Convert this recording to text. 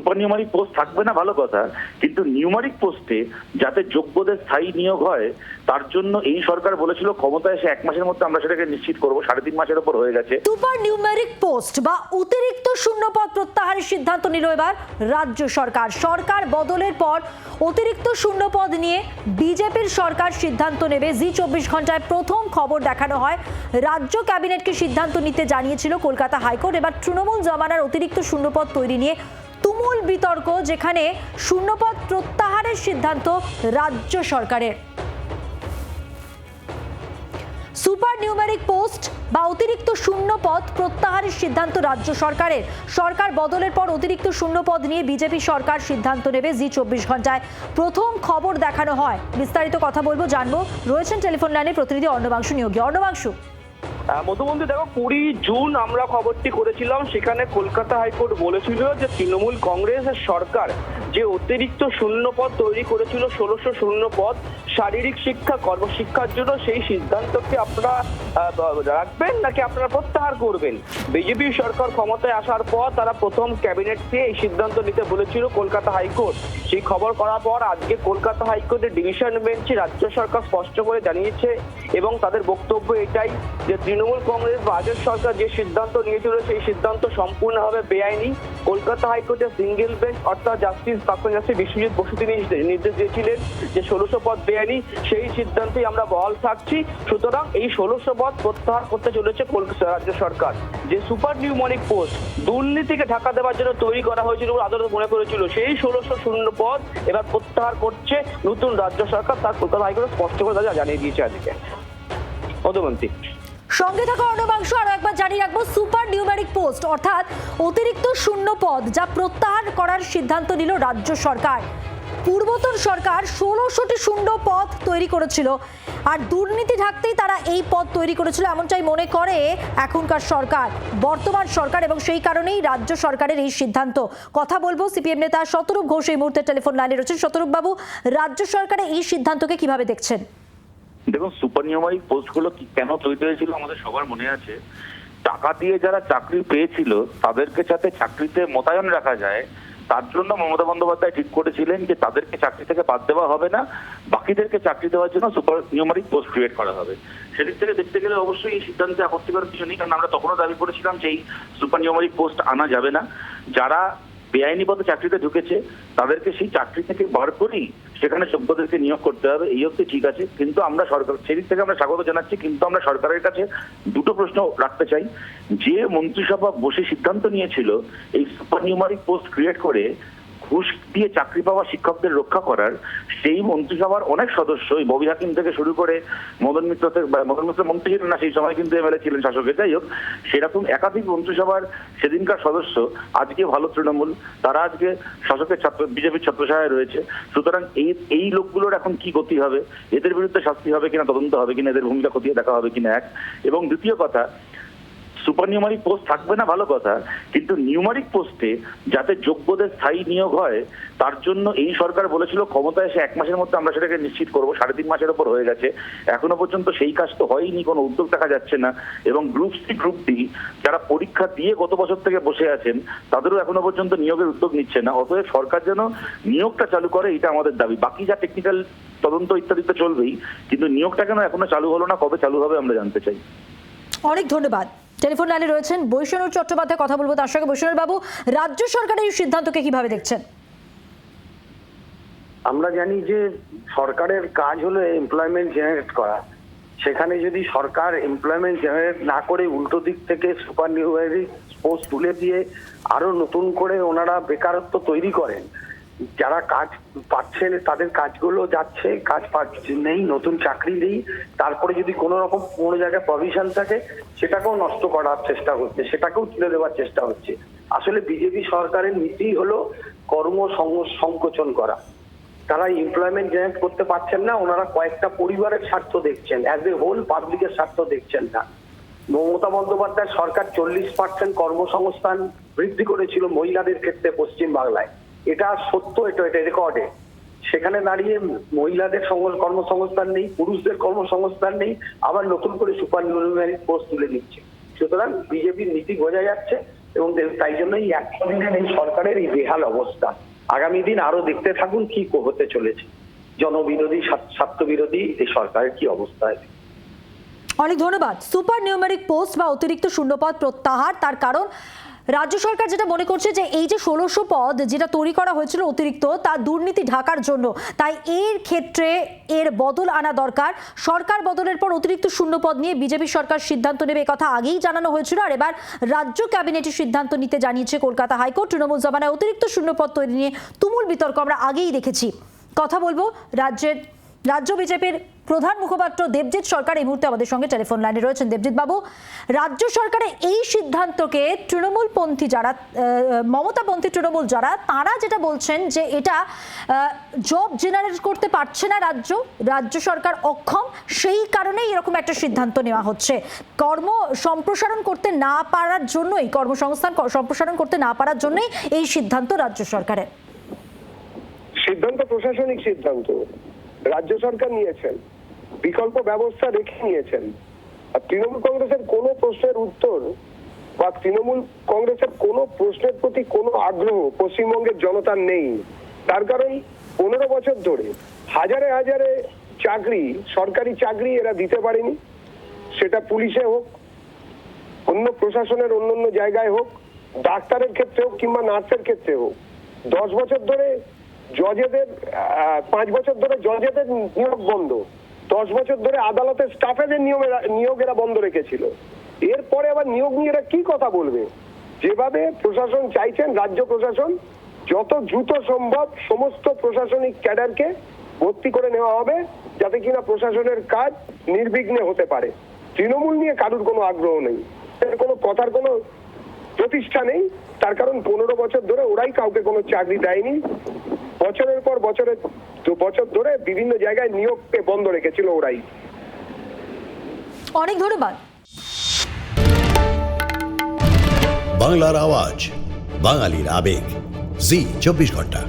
Super numeric post থাকবে না ভালো কথা, কিন্তু নিউমারিক পোস্টে যাতে যোগ্যদের স্থায়ী নিয়োগ হয় তার জন্য এই সরকার বলেছিল ক্ষমতায় এসে 1 মাসের মধ্যে আমরা সেটাকে নিশ্চিত করবো। 3.5 মাসের উপর হয়ে গেছে। সুপার নিউমেরিক পোস্ট বা অতিরিক্ত শূন্যপদ প্রত্যাহারের সিদ্ধান্ত নিল এবার রাজ্য সরকার। সরকার বদলের পর অতিরিক্ত শূন্যপদ নিয়ে বিজেপির সরকার সিদ্ধান্ত নেবে। জি 24 ঘন্টায় প্রথম খবর দেখানো হয় রাজ্য ক্যাবিনেটকে সিদ্ধান্ত নিতে জানিয়েছিল কলকাতা হাইকোর্ট। এবার তৃণমূল জমানার অতিরিক্ত শূন্যপদ তৈরি নিয়ে তুমুল বিতর্ক, যেখানে শূন্যপদ প্রত্যাহারের সিদ্ধান্ত রাজ্য সরকারের। সুপার নিউমেরিক পোস্ট বা অতিরিক্ত শূন্যপদ প্রত্যাহারের সিদ্ধান্ত রাজ্য সরকারের। সরকার বদলের পর অতিরিক্ত শূন্যপদ নিয়ে বিজেপি সরকার সিদ্ধান্ত নেবে। জি 24 ঘন্টায় প্রথম খবর দেখানো হয়। বিস্তারিত কথা বলবো, জানবো। রয়েছেন টেলিফোন লাইনে প্রতিনিধি অর্ণবাংশু নিয়োগী। অর্ণবাংশু, মধুবন্ধু, দেখো 20 জুন আমরা খবরটি করেছিলাম। সেখানে কলকাতা হাইকোর্ট বলেছিল যে তৃণমূল কংগ্রেসের সরকার যে অতিরিক্ত শূন্যপদ তৈরি করেছিল 1600 শূন্যপদ শারীরিক শিক্ষা কর্মশিক্ষার জন্য, সেই সিদ্ধান্তকে আপনারা রাখবেন নাকি আপনারা প্রত্যাহার করবেন। বিজেপি সরকার ক্ষমতায় আসার পর তারা প্রথম ক্যাবিনেটকে এই সিদ্ধান্ত নিতে বলেছিল কলকাতা হাইকোর্ট। সেই খবর করার পর আজকে কলকাতা হাইকোর্টের ডিভিশন বেঞ্চে রাজ্য সরকার স্পষ্ট করে জানিয়েছে এবং তাদের বক্তব্য এটাই যে তৃণমূল কংগ্রেস বা আগের সরকার যে সিদ্ধান্ত নিয়েছিল সেই সিদ্ধান্ত সম্পূর্ণভাবে বেআইনি। কলকাতা হাইকোর্টের সিঙ্গেল বেঞ্চ অর্থাৎ প্রাক্তন জাস্টিস বিশ্বজিৎ বসু তিনি নির্দেশ দিয়েছিলেন যে 1600 পদ বেআইনি, সেই সিদ্ধান্তেই আমরা বহাল থাকছি। সুতরাং এই 1600 পদ প্রত্যাহার করতে চলেছে কলকাতা রাজ্য সরকার। যে সুপার নিউমরিক পোস্ট দুর্নীতিকে ঢাকা দেওয়ার জন্য তৈরি করা হয়েছিল বলে আদালত মনে করেছিল, সেই 1600 শূন্য পদ এবার প্রত্যাহার করছে নতুন রাজ্য সরকার। তার কলকাতা হাইকোর্ট স্পষ্ট করে তারা জানিয়ে দিয়েছে আজকে। পদমন্ত্রী সঙ্গে থাকা অর্ণবাংশু, আরো একবার জানিয়ে রাখবো, সুপার নিউমেরিক পোস্ট অর্থাৎ অতিরিক্ত শূন্য পদ যা প্রত্যাহার করার সিদ্ধান্ত নিল রাজ্য সরকার। পূর্বতন সরকার 1600টি শূন্য পদ তৈরি করেছিল, আর দুর্নীতি ঢাকতেই তারা এই পদ তৈরি করেছিল, এমনটাই মনে করে এখনকার সরকার, বর্তমান সরকার, এবং সেই কারণেই রাজ্য সরকারের এই সিদ্ধান্ত। কথা বলবো সিপিএম নেতা শতরূপ ঘোষ এই মুহূর্তে টেলিফোন লাইনে রয়েছেন। শতরূপ বাবু, রাজ্য সরকারের এই সিদ্ধান্তকে কিভাবে দেখছেন? দেখুন, সুপার নিউমারিক পোস্টগুলো কেন তৈরি হয়েছিল আমাদের সবার মনে আছে। টাকা দিয়ে যারা চাকরি পেয়েছিল তাদেরকে যাতে চাকরিতে মোতায়েন রাখা যায় তার জন্য মমতা বন্দ্যোপাধ্যায় ঠিক করেছিলেন যে তাদেরকে চাকরি থেকে বাদ দেওয়া হবে না, বাকিদেরকে চাকরি দেওয়ার জন্য সুপার নিউমারিক পোস্ট ক্রিয়েট করা হবে। সেদিক থেকে দেখতে গেলে অবশ্যই এই সিদ্ধান্তে আপত্তি করার কিছু নেই, কারণ আমরা তখনও দাবি করেছিলাম যে এই সুপার নিউমারিক পোস্ট আনা যাবে না। যারা বেআইনি পদে চাকরিতে ঢুকেছে তাদেরকে সেই চাকরি থেকে বার করেই সেখানে যোগ্যদেরকে নিয়োগ করতে হবে, এই অবধি ঠিক আছে। কিন্তু আমরা সরকার সেদিক থেকে আমরা স্বাগত জানাচ্ছি, কিন্তু আমরা সরকারের কাছে দুটো প্রশ্ন রাখতে চাই। যে মন্ত্রিসভা বসে সিদ্ধান্ত নিয়েছিল এই সুপার নিউমারিক পোস্ট ক্রিয়েট করে ঘুষ দিয়ে চাকরি পাওয়া শিক্ষকদের রক্ষা করার, সেই মন্ত্রিসভার অনেক সদস্য, ববি হাকিম থেকে শুরু করে মদন মিত্র মন্ত্রী ছিলেন না সেই সময়, কিন্তু এমএলএ ছিলেন শাসকের, যাই হোক, সেরকম একাধিক মন্ত্রিসভার সেদিনকার সদস্য আজকে ভালো তৃণমূল, তারা আজকে শাসকের বিজেপির ছত্রছায়ায় রয়েছে। সুতরাং এই লোকগুলোর এখন কি গতি হবে, এদের বিরুদ্ধে শাস্তি হবে কিনা, তদন্ত হবে কিনা, এদের ভূমিকা খতিয়ে দেখা হবে কিনা, এক। এবং দ্বিতীয় কথা, সুপার নিউমারিক পোস্ট থাকবে না ভালো কথা, কিন্তু নিউমারিক পোস্টে যাতে যোগ্যদের স্থায়ী নিয়োগ হয় তার জন্য এই সরকার বলেছিল ক্ষমতায় এসে 1 মাসের মধ্যে আমরা সেটাকে নিশ্চিত করবো। 3.5 মাসের উপর হয়ে গেছে, এখনো পর্যন্ত সেই কাজ তো হয়নি, কোনো উদ্যোগ দেখা যাচ্ছে না। এবং গ্রুপ সি গ্রুপ ডি যারা পরীক্ষা দিয়ে গত বছর থেকে বসে আছেন তাদেরও এখনো পর্যন্ত নিয়োগের উদ্যোগ নিচ্ছে না। অতএব সরকার যেন নিয়োগটা চালু করে, এটা আমাদের দাবি। বাকি যা টেকনিক্যাল তদন্ত ইত্যাদি তো চলবেই, কিন্তু নিয়োগটা কেন এখনো চালু হলো না, কবে চালু হবে আমরা জানতে চাই। অনেক ধন্যবাদ। টেলিফোন লাইনে রয়েছেন বৈষ্ণব চট্টোপাধ্যায়, কথা বলবো তার সঙ্গে। বৈষ্ণব বাবু, রাজ্য সরকারের এই সিদ্ধান্তকে কিভাবে দেখছেন? আমরা জানি যে সরকারের কাজ হলো এমপ্লয়মেন্ট জেনারেট করা। সেখানে যদি সরকার এমপ্লয়মেন্ট জেনারেট না করে উল্টো দিক থেকে সুপার নিউমারিক পোস্ট তুলে দিয়ে আরো নতুন করে ওনারা বেকারত্ব তৈরি করেন, যারা কাজ পাচ্ছেন তাদের কাজগুলো যাচ্ছে, কাজ নেই, নতুন চাকরি নেই, তারপরে যদি কোনো রকম কোনো জায়গায় প্রভিশন থাকে সেটাকেও নষ্ট করার চেষ্টা হচ্ছে, সেটাকেও তুলে দেওয়ার চেষ্টা হচ্ছে। আসলে বিজেপি সরকারের নীতি হলো সংকোচন করা। তারা এমপ্লয়মেন্ট জেনারেট করতে পারছেন না, ওনারা কয়েকটা পরিবারের স্বার্থ দেখছেন, অ্যাজ এ হোল পাবলিকের স্বার্থ দেখছেন না। মমতা বন্দ্যোপাধ্যায় সরকার 40% কর্মসংস্থান বৃদ্ধি করেছিল মহিলাদের ক্ষেত্রে পশ্চিম বাংলায়, এটা সত্য, এটা রেকর্ডে। সেখানে দাঁড়িয়ে মহিলাদের কর্মসংস্থান নেই, পুরুষদের কর্মসংস্থান নেই, আবার নতুন করে সুপার নিউমারিক পোস্ট তুলে নিচ্ছে। সুতরাং বিজেপির নীতি বোঝা যাচ্ছে, এবং তাই জন্যই 100 দিনের এই সরকারের এই বেহাল অবস্থা। আগামী দিন আরো দেখতে থাকুন কি হতে চলেছে। জনবিরোধী, স্বার্থবিরোধী এই সরকারের কি অবস্থা। অনেক ধন্যবাদ। সুপার নিউমেরিক পোস্ট বা অতিরিক্ত শূন্যপদ প্রত্যাহার, তার কারণ রাজ্য সরকার যেটা মনে করছে যে এই যে 1600 পদ যেটা তৈরি করা হয়েছিল অতিরিক্ত, তা দুর্নীতি ঢাকার জন্য, তাই এর ক্ষেত্রে এর বদল আনা দরকার। সরকার বদলের পর অতিরিক্ত শূন্যপদ নিয়ে বিজেপি সরকার সিদ্ধান্ত নেবে, কথা আগেই জানানো হয়েছিল। আর এবার রাজ্য ক্যাবিনেটের সিদ্ধান্ত নিতে জানিয়েছে কলকাতা হাইকোর্ট। তৃণমূল জমানায় অতিরিক্ত শূন্যপদ তৈরি নিয়ে তুমুল বিতর্ক আমরা আগেই দেখেছি। কথা বলবো রাজ্য বিজেপির প্রধান মুখপাত্র দেবজিৎ সরকার এই মুহূর্তে আমাদের সঙ্গে টেলিফোন লাইনে রয়েছেন। দেবজিৎ বাবু, রাজ্য সরকারের এই সিদ্ধান্তকে তৃণমূলপন্থী যারা, মমতাপন্থী তৃণমূল যারা, তারা যেটা বলছেন যে এটা জব জেনারেট করতে পারছে না রাজ্য সরকার অক্ষম, সেই কারণেই এরকম একটা সিদ্ধান্ত নেওয়া হচ্ছে। কর্ম সম্প্রসারণ করতে না পারার জন্যই, কর্মসংস্থান সম্প্রসারণ করতে না পারার জন্যই এই সিদ্ধান্ত রাজ্য সরকারের। সিদ্ধান্ত প্রশাসনিক সিদ্ধান্ত রাজ্য সরকার নিয়েছেন, বিকল্প ব্যবস্থা রেখে নিয়েছেন। আর তৃণমূল কংগ্রেসের কোনো প্রশ্নের উত্তর বা তৃণমূল কংগ্রেসের কোনো প্রশ্নের প্রতি কোনো আগ্রহ পশ্চিমবঙ্গের জনতার নেই। তার কারণ 15 বছর ধরে হাজারে হাজারে চাকরি, সরকারি চাকরি এরা দিতে পারেনি, সেটা পুলিশে হোক, অন্য প্রশাসনের অন্য জায়গায় হোক, ডাক্তারের ক্ষেত্রে হোক কিংবা নার্সের ক্ষেত্রে হোক। 10 বছর ধরে জজেদের, 5 বছর ধরে জজেদের নিয়োগ বন্ধ, 10 বছর ধরে আদালতের স্টাফেদের নিয়োগ এরা বন্ধ রেখেছিল। এরপরে আবার নিয়োগ নিয়ে এরা কি কথা বলবে? যেভাবে প্রশাসন চাইছেন, রাজ্য প্রশাসন যত দ্রুত সম্ভব সমস্ত প্রশাসনিক ক্যাডারকে ভর্তি করে নেওয়া হবে, যাতে কিনা প্রশাসনের কাজ নির্বিঘ্নে হতে পারে। তৃণমূল নিয়ে কারুর কোনো আগ্রহ নেই, এর কোনো কথার কোনো প্রতিষ্ঠা নেই। তার কারণ 15 বছর ধরে ওরাই কাউকে কোনো চাকরি দেয়নি। বছরের পর বছর ধরে বিভিন্ন জায়গায় নিয়োগকে বন্ধ রেখেছিল ওরাই। অনেক ধন্যবাদ। বাংলার আওয়াজ, বাঙালির আবেগ, জি 24 ঘন্টা।